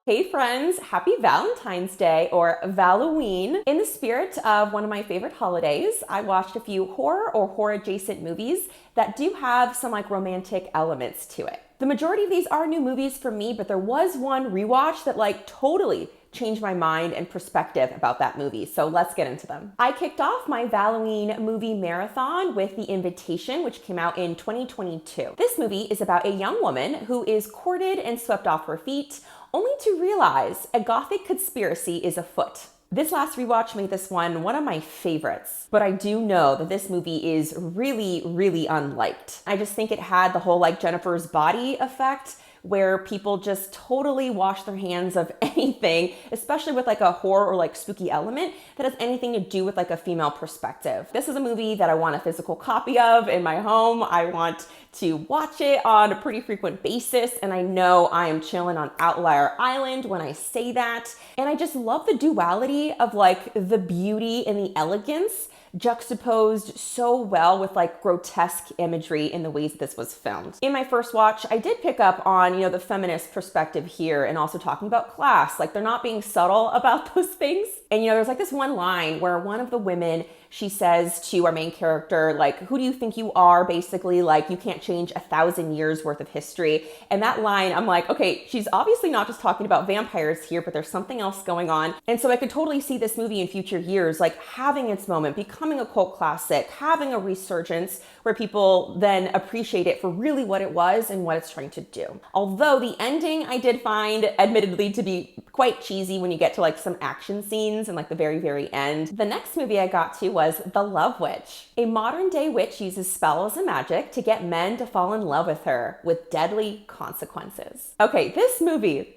Hey friends, happy Valentine's Day or Valloween. In the spirit of one of my favorite holidays, I watched a few horror or horror adjacent movies that do have some romantic elements to it. The majority of these are new movies for me, but there was one rewatch that totally changed my mind and perspective about that movie. So let's get into them. I kicked off my Valloween movie marathon with The Invitation, which came out in 2022. This movie is about a young woman who is courted and swept off her feet, only to realize a gothic conspiracy is afoot. This last rewatch made this one of my favorites, but I do know that this movie is really, really unliked. I just think it had the whole Jennifer's Body effect, where people just totally wash their hands of anything, especially with a horror or spooky element that has anything to do with a female perspective. This is a movie that I want a physical copy of in my home. I want to watch it on a pretty frequent basis, and I know I am chilling on Outlier Island when I say that. And I just love the duality of the beauty and the elegance juxtaposed so well with grotesque imagery in the ways this was filmed. In my first watch, I did pick up on, the feminist perspective here and also talking about class. They're not being subtle about those things. And there's this one line where one of the women, she says to our main character, who do you think you are? Basically, you can't change 1,000 years worth of history. And that line, I'm okay, she's obviously not just talking about vampires here, but there's something else going on. And so I could totally see this movie in future years, having its moment, becoming a cult classic, having a resurgence where people then appreciate it for really what it was and what it's trying to do. Although the ending I did find admittedly to be quite cheesy when you get to some action scenes and the very, very end. The next movie I got to was The Love Witch. A modern day witch uses spells and magic to get men to fall in love with her with deadly consequences. Okay, this movie,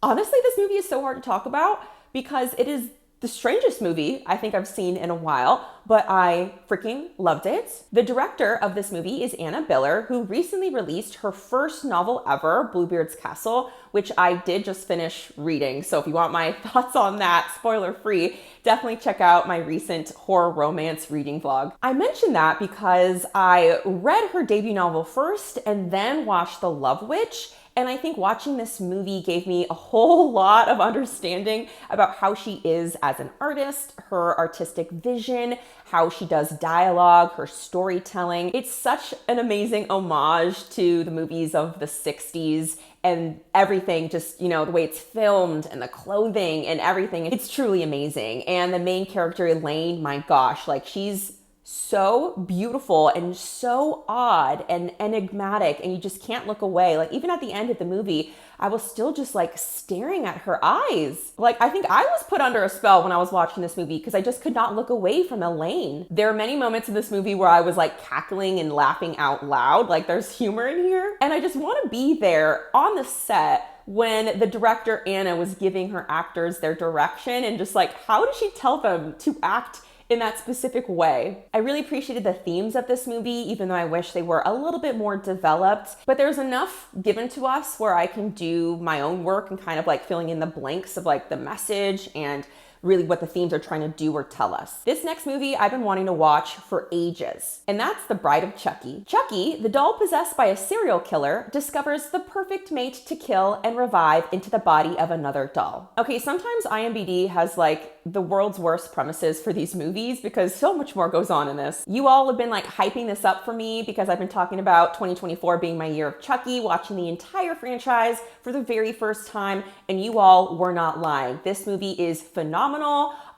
honestly, this movie is so hard to talk about because it is the strangest movie I think I've seen in a while, but I freaking loved it. The director of this movie is Anna Biller, who recently released her first novel ever, Bluebeard's Castle, which I did just finish reading. So if you want my thoughts on that, spoiler free, definitely check out my recent horror romance reading vlog. I mention that because I read her debut novel first and then watched The Love Witch. And I think watching this movie gave me a whole lot of understanding about how she is as an artist, her artistic vision, how she does dialogue, her storytelling. It's such an amazing homage to the movies of the 60s and everything, just, the way it's filmed and the clothing and everything. It's truly amazing. And the main character, Elaine, my gosh, she's so beautiful and so odd and enigmatic, and you just can't look away. Even at the end of the movie, I was still just staring at her eyes. I think I was put under a spell when I was watching this movie because I just could not look away from Elaine. There are many moments in this movie where I was cackling and laughing out loud. There's humor in here. And I just want to be there on the set when the director, Anna, was giving her actors their direction and just how did she tell them to act in that specific way. I really appreciated the themes of this movie, even though I wish they were a little bit more developed, but there's enough given to us where I can do my own work and kind of filling in the blanks of the message and really what the themes are trying to do or tell us. This next movie I've been wanting to watch for ages, and that's The Bride of Chucky. Chucky, the doll possessed by a serial killer, discovers the perfect mate to kill and revive into the body of another doll. Okay, sometimes IMDb has the world's worst premises for these movies because so much more goes on in this. You all have been hyping this up for me because I've been talking about 2024 being my year of Chucky, watching the entire franchise for the very first time, and you all were not lying. This movie is phenomenal,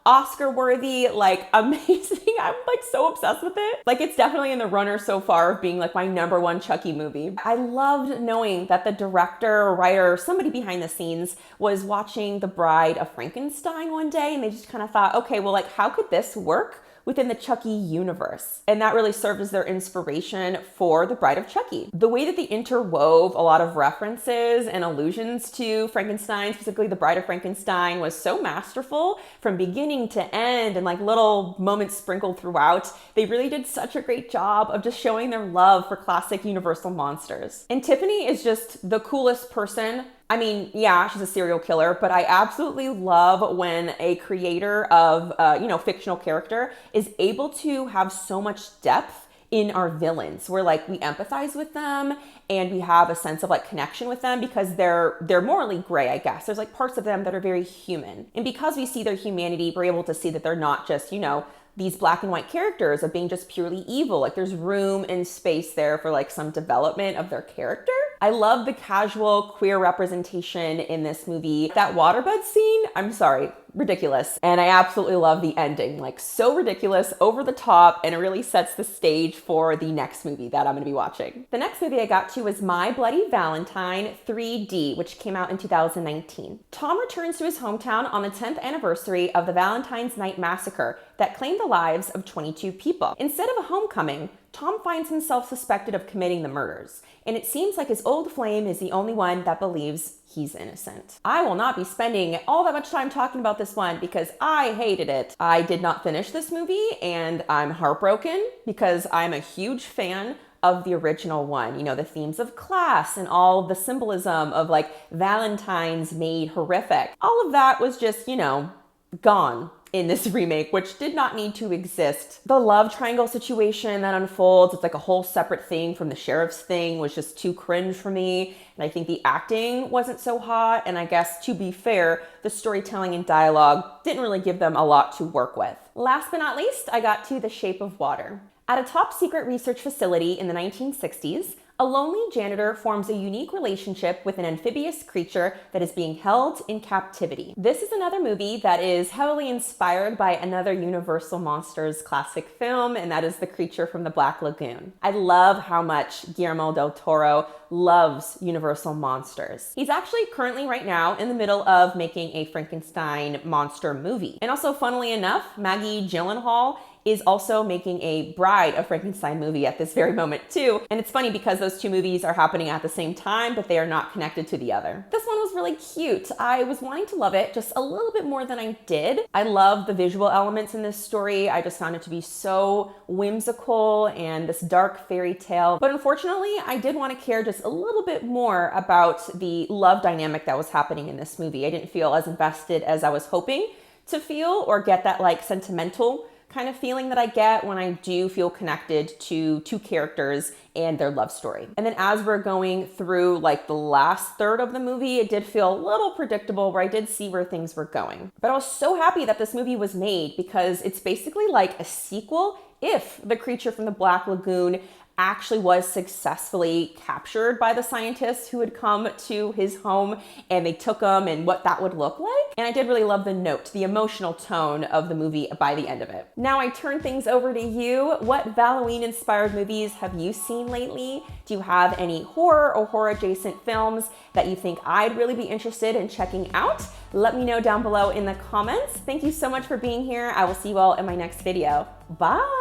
Oscar worthy, amazing. I'm so obsessed with it. It's definitely in the runner so far of being my number one Chucky movie. I loved knowing that the director, writer, somebody behind the scenes was watching The Bride of Frankenstein one day and they just kind of thought, okay, well, how could this work within the Chucky universe? And that really served as their inspiration for The Bride of Chucky. The way that they interwove a lot of references and allusions to Frankenstein, specifically The Bride of Frankenstein, was so masterful from beginning to end, and little moments sprinkled throughout. They really did such a great job of just showing their love for classic Universal monsters. And Tiffany is just the coolest person. I mean, yeah, she's a serial killer, but I absolutely love when a creator of, fictional character is able to have so much depth in our villains, where like we empathize with them and we have a sense of like connection with them because they're morally gray, I guess. There's like parts of them that are very human. And because we see their humanity, we're able to see that they're not just, these black and white characters of being just purely evil. Like there's room and space there for like some development of their character. I love the casual queer representation in this movie. That waterbed scene, I'm sorry, ridiculous. And I absolutely love the ending, like so ridiculous, over the top, and it really sets the stage for the next movie that I'm gonna be watching. The next movie I got to was My Bloody Valentine 3D, which came out in 2019. Tom returns to his hometown on the 10th anniversary of the Valentine's Night Massacre that claimed the lives of 22 people. Instead of a homecoming, Tom finds himself suspected of committing the murders, and it seems like his old flame is the only one that believes he's innocent. I will not be spending all that much time talking about this one because I hated it. I did not finish this movie, and I'm heartbroken because I'm a huge fan of the original one. The themes of class and all the symbolism of like Valentines made horrific. All of that was just, gone in this remake, which did not need to exist. The love triangle situation that unfolds, it's like a whole separate thing from the sheriff's thing, was just too cringe for me. And I think the acting wasn't so hot. And I guess, to be fair, the storytelling and dialogue didn't really give them a lot to work with. Last but not least, I got to The Shape of Water. At a top secret research facility in the 1960s, a lonely janitor forms a unique relationship with an amphibious creature that is being held in captivity. This is another movie that is heavily inspired by another Universal Monsters classic film, and that is The Creature from the Black Lagoon. I love how much Guillermo del Toro loves Universal Monsters. He's actually currently right now in the middle of making a Frankenstein monster movie. And also, funnily enough, Maggie Gyllenhaal is also making a Bride of Frankenstein movie at this very moment too. And it's funny because those two movies are happening at the same time, but they are not connected to the other. This one was really cute. I was wanting to love it just a little bit more than I did. I love the visual elements in this story. I just found it to be so whimsical and this dark fairy tale. But unfortunately, I did want to care just a little bit more about the love dynamic that was happening in this movie. I didn't feel as invested as I was hoping to feel, or get that like sentimental kind of feeling that I get when I do feel connected to two characters and their love story. And then as we're going through like the last third of the movie, it did feel a little predictable, where I did see where things were going. But I was so happy that this movie was made because it's basically like a sequel if The Creature from the Black Lagoon actually was successfully captured by the scientists who had come to his home and they took him, and what that would look like. And I did really love the note, the emotional tone of the movie by the end of it. Now I turn things over to you. What Halloween inspired movies have you seen lately? Do you have any horror or horror adjacent films that you think I'd really be interested in checking out? Let me know down below in the comments. Thank you so much for being here. I will see you all in my next video. Bye.